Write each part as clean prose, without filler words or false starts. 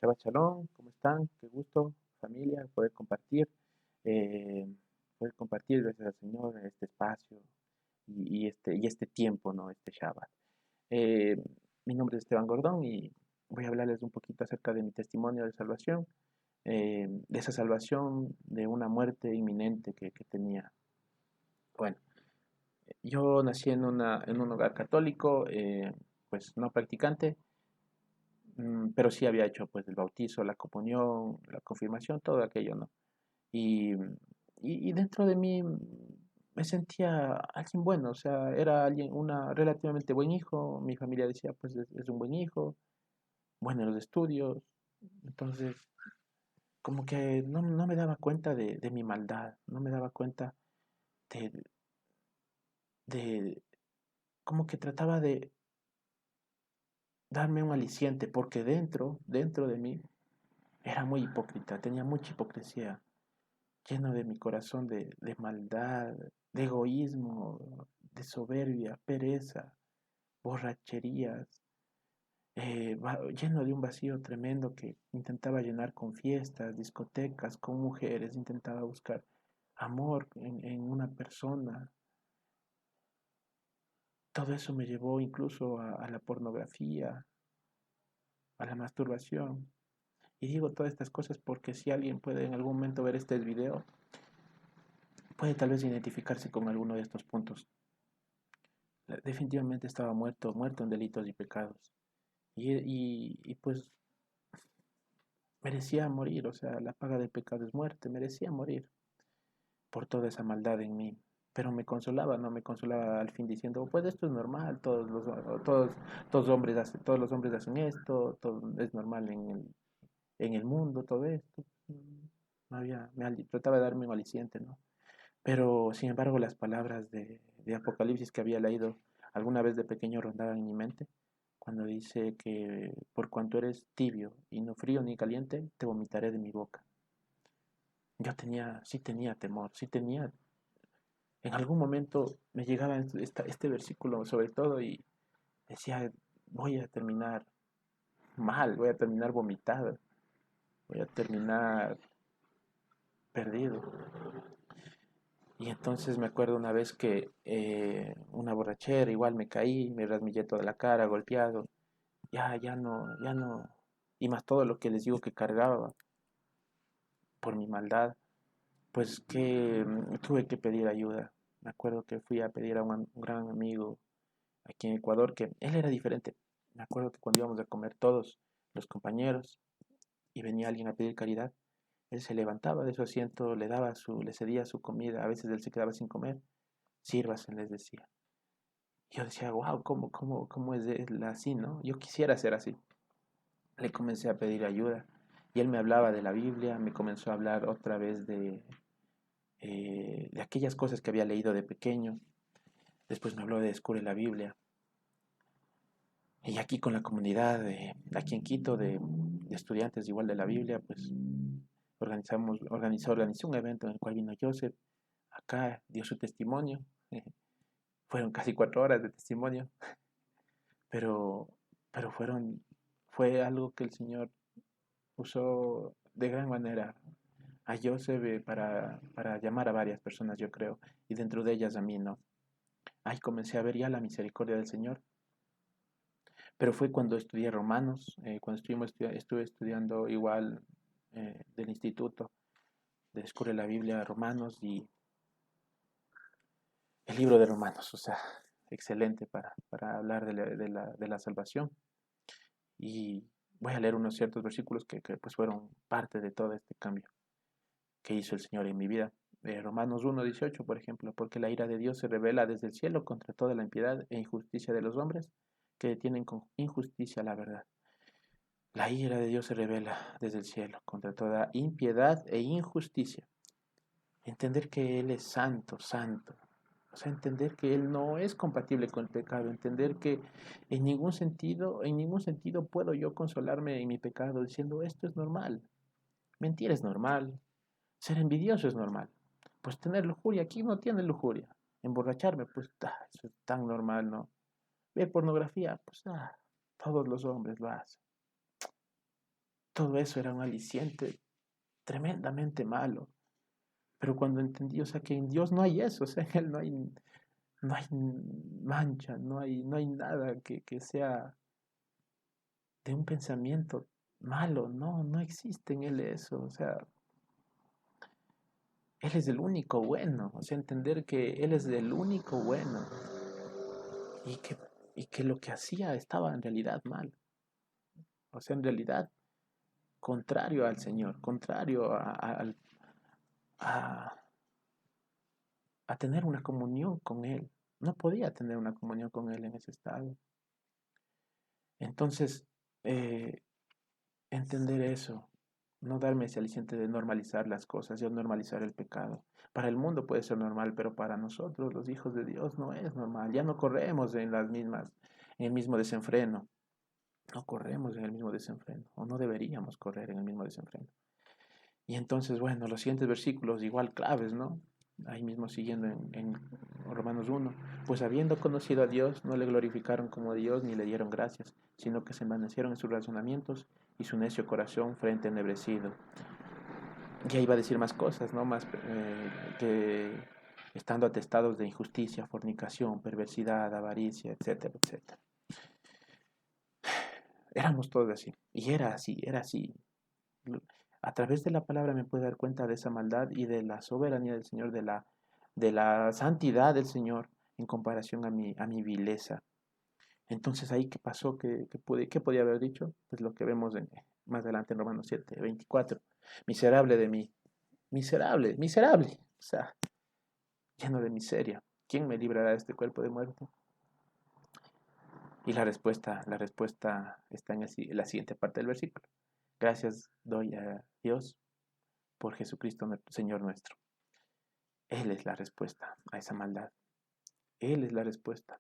Shabbat Shalom, ¿cómo están? Qué gusto, familia, eh, poder compartir, gracias al Señor, este espacio y este tiempo, ¿no? Este Shabbat. Eh, Mi nombre es Esteban Gordón y voy a hablarles un poquito acerca de mi testimonio de salvación, de esa salvación de una muerte inminente que tenía. Bueno, yo nací en un hogar católico, pues no practicante. Pero sí había hecho pues el bautizo, la comunión, la confirmación, todo aquello, ¿no? Y, y dentro de mí me sentía alguien bueno, o sea, era alguien, una relativamente buen hijo, mi familia decía pues es un buen hijo, bueno en los estudios, entonces como que no me daba cuenta de mi maldad, no me daba cuenta de, de como que trataba de darme un aliciente, porque dentro de mí era muy hipócrita, tenía mucha hipocresía, lleno de mi corazón de maldad, de egoísmo, de soberbia, pereza, borracherías, lleno de un vacío tremendo que intentaba llenar con fiestas, discotecas, con mujeres, intentaba buscar amor en una persona. Todo eso me llevó incluso a la pornografía, a la masturbación. Y digo todas estas cosas porque si alguien puede en algún momento ver este video, puede tal vez identificarse con alguno de estos puntos. Definitivamente estaba muerto, muerto en delitos y pecados. Pues merecía morir, o sea, la paga del pecado es muerte, merecía morir por toda esa maldad en mí. Pero me consolaba, no me consolaba al fin diciendo, pues esto es normal, todos los hombres hacen esto, todo es normal en el mundo, todo esto. No había, trataba de darme un aliciente, ¿no? Pero sin embargo las palabras de Apocalipsis que había leído alguna vez de pequeño rondaban en mi mente, cuando dice que por cuanto eres tibio y no frío ni caliente, te vomitaré de mi boca. Sí tenía temor, sí tenía, en algún momento me llegaba este versículo sobre todo y decía, voy a terminar mal, voy a terminar vomitado, voy a terminar perdido. Y entonces me acuerdo una vez que una borrachera, igual me caí, me rasmillé toda la cara, golpeado, ya no, y más todo lo que les digo que cargaba por mi maldad, pues que tuve que pedir ayuda. Me acuerdo que fui a pedir a un gran amigo aquí en Ecuador, que él era diferente. Me acuerdo que cuando íbamos a comer todos los compañeros y venía alguien a pedir caridad, él se levantaba de su asiento, le cedía su comida, a veces él se quedaba sin comer, sírvase, les decía. Yo decía, wow, ¿cómo es él así, no? Yo quisiera ser así. Le comencé a pedir ayuda y él me hablaba de la Biblia, me comenzó a hablar otra vez de aquellas cosas que había leído de pequeño. Después me habló de Descubre la Biblia. Y aquí con la comunidad, aquí en Quito, de estudiantes igual de la Biblia, pues organizó un evento en el cual vino Joseph. Acá dio su testimonio. Fueron casi 4 horas de testimonio, pero, pero fue algo que el Señor usó de gran manera a Joseph para llamar a varias personas, yo creo, y dentro de ellas a mí, ¿no? Ahí comencé a ver ya la misericordia del Señor, pero fue cuando estudié Romanos, cuando estuve estudiando igual del instituto, descubre la Biblia, Romanos y el libro de Romanos, o sea, excelente para hablar de la salvación. Y voy a leer unos ciertos versículos que pues fueron parte de todo este cambio que hizo el Señor en mi vida. Romanos 1:18, por ejemplo, porque la ira de Dios se revela desde el cielo contra toda la impiedad e injusticia de los hombres que detienen con injusticia la verdad. La ira de Dios se revela desde el cielo contra toda impiedad e injusticia. Entender que Él es santo, santo. O sea, entender que Él no es compatible con el pecado. Entender que en ningún sentido puedo yo consolarme en mi pecado diciendo esto es normal. Mentir es normal. Ser envidioso es normal. Pues tener lujuria, aquí no tiene lujuria. Emborracharme, pues eso es tan normal, ¿no? Ver pornografía, pues todos los hombres lo hacen. todo eso era un aliciente tremendamente malo. Pero cuando entendí, o sea, que en Dios no hay eso, o sea, en Él no hay mancha, no hay nada que sea de un pensamiento malo, no existe en Él eso, o sea, Él es el único bueno, o sea, entender que Él es el único bueno y que, y que lo que hacía estaba en realidad mal, o sea, en realidad contrario al Señor, contrario a, a tener una comunión con Él. No podía tener una comunión con Él en ese estado. Entonces, eh, entender eso, no darme ese aliciente de normalizar las cosas, y normalizar el pecado. Para el mundo puede ser normal, pero para nosotros, los hijos de Dios, no es normal. Ya no corremos en el mismo desenfreno. No corremos en el mismo desenfreno, o no deberíamos correr en el mismo desenfreno. Y entonces, bueno, los siguientes versículos igual claves, ¿no? Ahí mismo siguiendo en Romanos 1, pues habiendo conocido a Dios, no le glorificaron como Dios ni le dieron gracias, sino que se envanecieron en sus razonamientos y su necio corazón frente ennegrecido. Ya iba a decir más cosas, ¿no? Más que estando atestados de injusticia, fornicación, perversidad, avaricia, etcétera, etcétera. Éramos todos así, y era así, era así. A través de la palabra me puedo dar cuenta de esa maldad y de la soberanía del Señor, de la santidad del Señor en comparación a mi vileza. Entonces ahí qué pasó, qué podía haber dicho, pues lo que vemos más adelante en Romanos 7:24. Miserable de mí, miserable, miserable, o sea, lleno de miseria. ¿Quién me librará de este cuerpo de muerte? Y la respuesta está en la siguiente parte del versículo. Gracias doy a Dios por Jesucristo, Señor nuestro. Él es la respuesta a esa maldad. Él es la respuesta.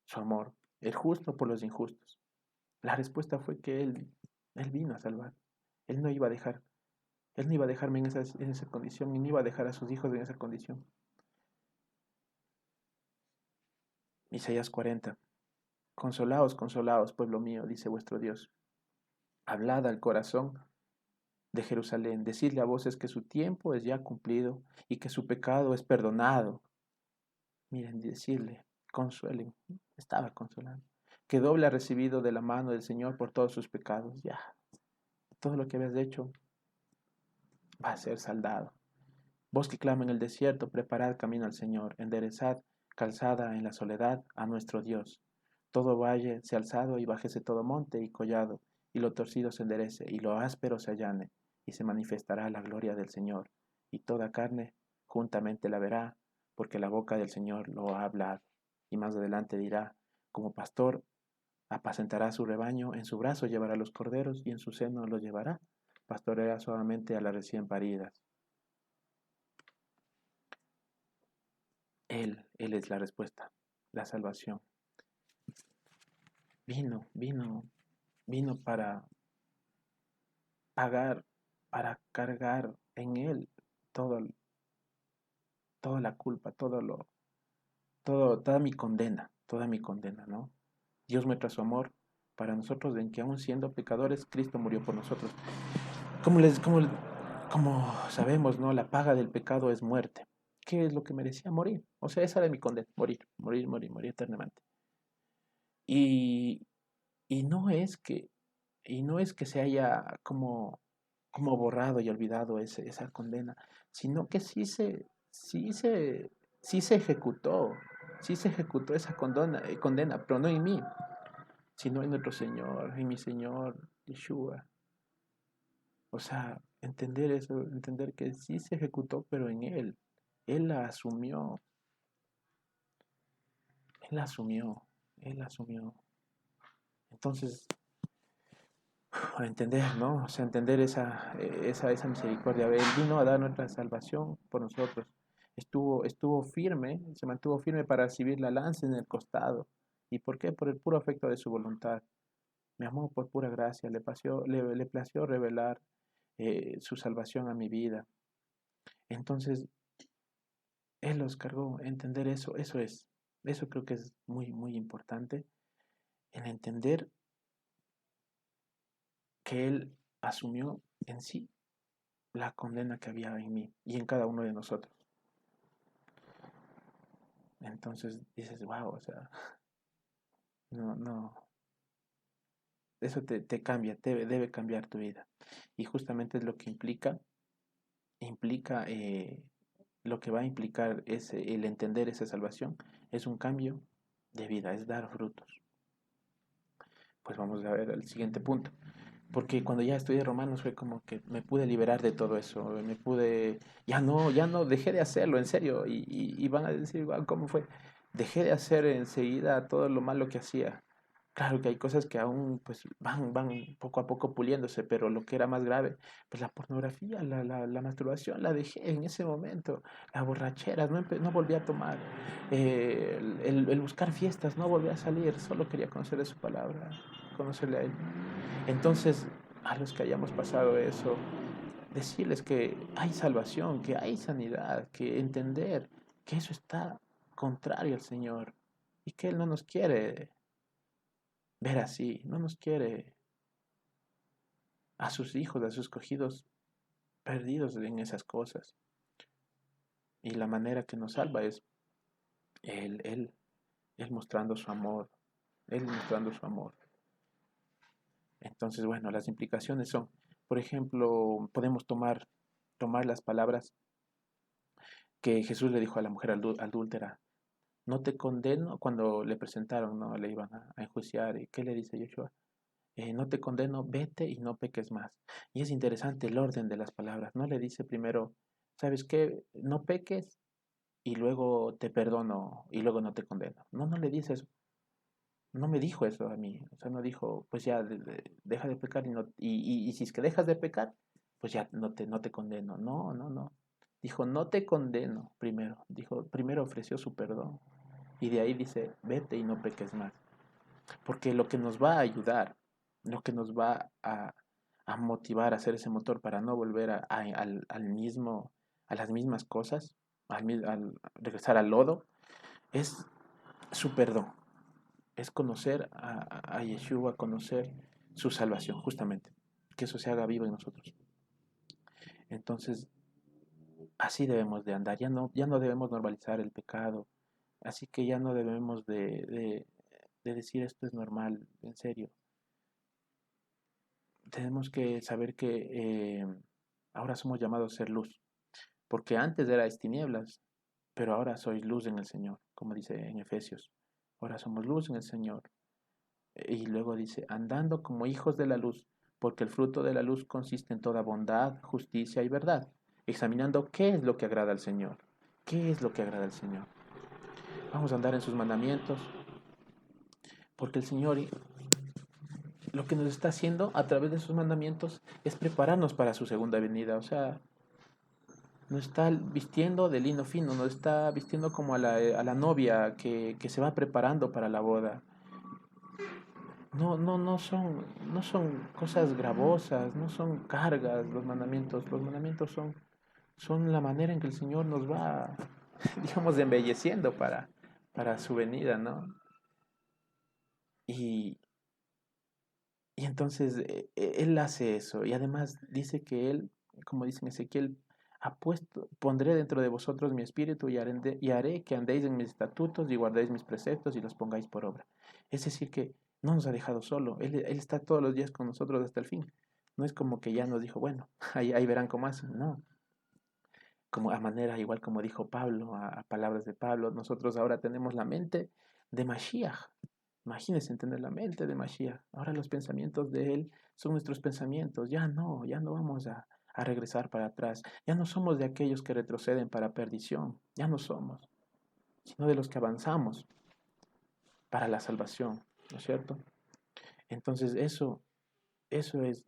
Su amor, el justo por los injustos. La respuesta fue que Él vino a salvar. Él no iba a dejar, Él no iba a dejarme en esa condición y no iba a dejar a sus hijos en esa condición. Isaías 40. Consolaos, consolaos, pueblo mío, dice vuestro Dios. Hablad al corazón de Jerusalén, decidle a voces que su tiempo es ya cumplido y que su pecado es perdonado. Miren, decirle, consuelen, estaba consolando. Que doble ha recibido de la mano del Señor por todos sus pecados. Ya, todo lo que habías hecho va a ser saldado. Vos que clama en el desierto, preparad camino al Señor, enderezad calzada en la soledad a nuestro Dios. Todo valle se alzado y bájese todo monte y collado, y lo torcido se enderece, y lo áspero se allane, y se manifestará la gloria del Señor, y toda carne juntamente la verá, porque la boca del Señor lo ha hablado. Y más adelante dirá, como pastor apacentará su rebaño, en su brazo llevará los corderos, y en su seno los llevará, pastoreará suavemente a las recién paridas. Él es la respuesta, la salvación. Vino para pagar, para cargar en Él todo, toda la culpa, toda mi condena, ¿no? Dios muestra su amor para nosotros en que aún siendo pecadores, Cristo murió por nosotros. Como sabemos, ¿no? La paga del pecado es muerte. ¿Qué es lo que merecía morir? O sea, esa era mi condena, morir, morir, morir, morir eternamente. Y, y no es que, y no es que se haya como borrado y olvidado esa condena, sino que sí se ejecutó, esa condena, pero no en mí, sino en nuestro Señor, en mi Señor Yeshua. O sea, entender eso, entender que sí se ejecutó, pero en Él. Él la asumió, Él la asumió, Él la asumió. Entonces, a entender, ¿no? O sea, entender esa misericordia. Él vino a dar nuestra salvación por nosotros. Estuvo firme, se mantuvo firme para recibir la lanza en el costado. ¿Y por qué? Por el puro afecto de su voluntad. Me amó por pura gracia, le plació revelar su salvación a mi vida. Entonces, Él los cargó. Entender eso creo que es muy, muy importante. El entender que Él asumió en sí la condena que había en mí y en cada uno de nosotros. Entonces dices, wow, o sea, no, no, eso te cambia, debe cambiar tu vida. Y justamente es lo que implica lo que va a implicar el entender esa salvación, es un cambio de vida, es dar frutos. Pues vamos a ver el siguiente punto. Porque cuando ya estudié Romanos fue como que me pude liberar de todo eso, ya no, dejé de hacerlo, en serio, y van a decir, "Guau, ¿cómo fue? Dejé de hacer enseguida todo lo malo que hacía. Claro que hay cosas que aún pues van poco a poco puliéndose, pero lo que era más grave, pues la pornografía, la masturbación, la dejé en ese momento, las borracheras, no volví a tomar, el buscar fiestas, no volví a salir, solo quería conocer de su palabra, conocerle a Él. Entonces, a los que hayamos pasado eso, decirles que hay salvación, que hay sanidad, que entender que eso está contrario al Señor y que Él no nos quiere ver así, no nos quiere a sus hijos, a sus escogidos perdidos en esas cosas. Y la manera que nos salva es Él, Él, Él mostrando su amor, Él mostrando su amor. Entonces, bueno, las implicaciones son, por ejemplo, podemos tomar las palabras que Jesús le dijo a la mujer adúltera, no te condeno, cuando le presentaron, no le iban a enjuiciar, ¿y qué le dice Yeshua? No te condeno, vete y no peques más. Y es interesante el orden de las palabras, no le dice primero, ¿sabes qué? No peques y luego te perdono y luego no te condeno. No, no le dice eso. No me dijo eso a mí. O sea, no dijo, pues ya deja de pecar y si es que dejas de pecar, pues ya no te condeno. No, no, no. Dijo, no te condeno primero. Dijo, primero ofreció su perdón. Y de ahí dice, vete y no peques más. Porque lo que nos va a ayudar, lo que nos va a motivar a hacer ese motor para no volver al mismo, a las mismas cosas, al regresar al lodo, es su perdón, es conocer a Yeshua, conocer su salvación, justamente, que eso se haga vivo en nosotros. Entonces, así debemos de andar, ya no debemos normalizar el pecado, así que ya no debemos de decir esto es normal, en serio. Tenemos que saber que ahora somos llamados a ser luz, porque antes erais tinieblas, pero ahora sois luz en el Señor, como dice en Efesios. Ahora somos luz en el Señor. Y luego dice, andando como hijos de la luz, porque el fruto de la luz consiste en toda bondad, justicia y verdad, examinando qué es lo que agrada al Señor. ¿Qué es lo que agrada al Señor? Vamos a andar en sus mandamientos, porque el Señor lo que nos está haciendo a través de sus mandamientos es prepararnos para su segunda venida. O sea, nos está vistiendo de lino fino, nos está vistiendo como a la novia que se va preparando para la boda. No son cosas gravosas, no son cargas los mandamientos. Los mandamientos son la manera en que el Señor nos va, digamos, embelleciendo para su venida, ¿no? Y, y entonces Él hace eso. Y además dice que Él, como dice en Ezequiel, pondré dentro de vosotros mi espíritu y haré que andéis en mis estatutos y guardéis mis preceptos y los pongáis por obra. Es decir, que no nos ha dejado solo. Él está todos los días con nosotros hasta el fin. No es como que ya nos dijo, bueno, ahí verán cómo hacen. No, como a manera, igual como dijo Pablo, a palabras de Pablo, nosotros ahora tenemos la mente de Mashiach. Imagínense tener la mente de Mashiach. Ahora los pensamientos de Él son nuestros pensamientos. Ya no vamos a regresar para atrás. Ya no somos de aquellos que retroceden para perdición. Ya no somos, sino de los que avanzamos para la salvación. ¿No es cierto? Entonces eso es,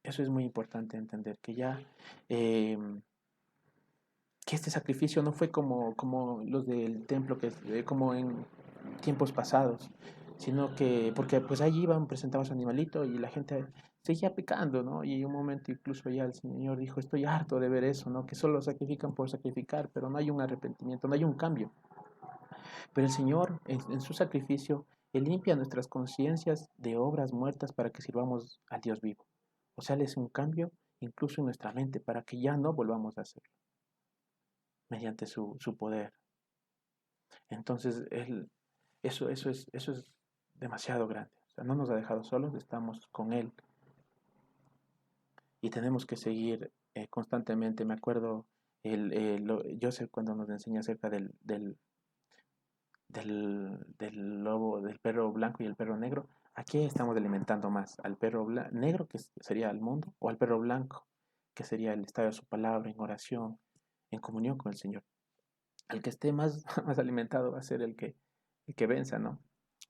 eso es muy importante entender, que ya eh, que este sacrificio no fue como los del templo, como en tiempos pasados, sino que, porque pues allí iban, presentaban su animalito y la gente seguía pecando, ¿no? Y en un momento incluso ya el Señor dijo, estoy harto de ver eso, ¿no? Que solo sacrifican por sacrificar, pero no hay un arrepentimiento, no hay un cambio. Pero el Señor, en su sacrificio, Él limpia nuestras conciencias de obras muertas para que sirvamos al Dios vivo. O sea, es un cambio incluso en nuestra mente para que ya no volvamos a hacerlo, mediante su poder. Entonces, eso es demasiado grande. O sea, no nos ha dejado solos, estamos con Él y tenemos que seguir constantemente. Me acuerdo, Joseph cuando nos enseña acerca del lobo, del perro blanco y el perro negro. Aquí estamos alimentando más al perro negro, que sería el mundo, o al perro blanco, que sería el estado de su palabra, en oración, en comunión con el Señor. Al que esté más, más alimentado va a ser el que venza, ¿no?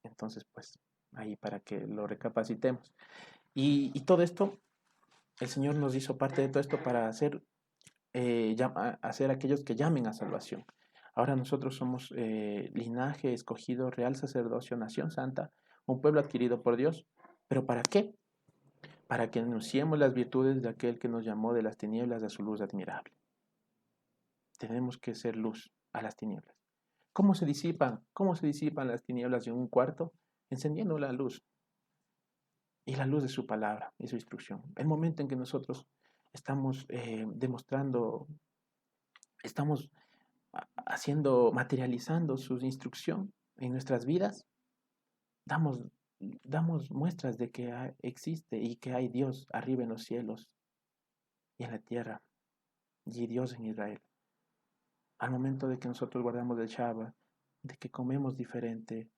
Entonces, pues, ahí para que lo recapacitemos. Y todo esto, el Señor nos hizo parte de todo esto para hacer aquellos que llamen a salvación. Ahora nosotros somos linaje escogido, real sacerdocio, nación santa, un pueblo adquirido por Dios. ¿Pero para qué? Para que anunciemos las virtudes de aquel que nos llamó de las tinieblas a su luz admirable. Tenemos que ser luz a las tinieblas. ¿Cómo se disipan? ¿Cómo se disipan las tinieblas en un cuarto? Encendiendo la luz. Y la luz de su palabra y su instrucción. El momento en que nosotros estamos demostrando, estamos materializando su instrucción en nuestras vidas, damos, damos muestras de que existe y que hay Dios arriba en los cielos y en la tierra, y Dios en Israel. Al momento de que nosotros guardamos el Shabbat, de que comemos diferente,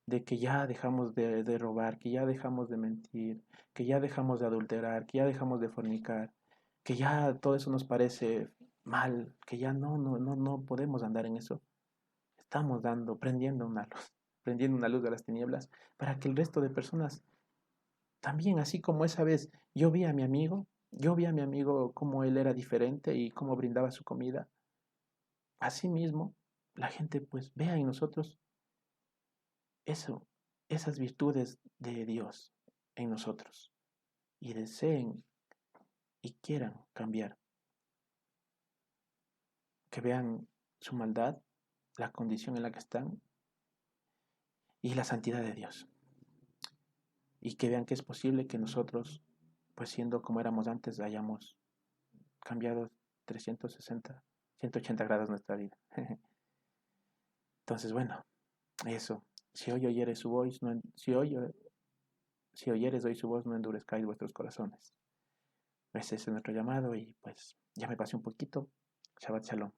de que ya dejamos de robar, que ya dejamos de mentir, que ya dejamos de adulterar, que ya dejamos de fornicar, que ya todo eso nos parece mal, que ya no podemos andar en eso. Estamos prendiendo una luz de las tinieblas para que el resto de personas también, así como esa vez yo vi a mi amigo cómo él era diferente y cómo brindaba su comida. Asimismo, la gente pues vea en nosotros eso, esas virtudes de Dios en nosotros y deseen y quieran cambiar, que vean su maldad, la condición en la que están y la santidad de Dios. Y que vean que es posible que nosotros, pues siendo como éramos antes, hayamos cambiado 360, 180 grados nuestra vida. Entonces, bueno, eso. Si hoy oyeres su voz, si oyeres hoy su voz, no endurezcáis vuestros corazones. Ese es nuestro llamado y pues ya me pasé un poquito. Shabbat Shalom.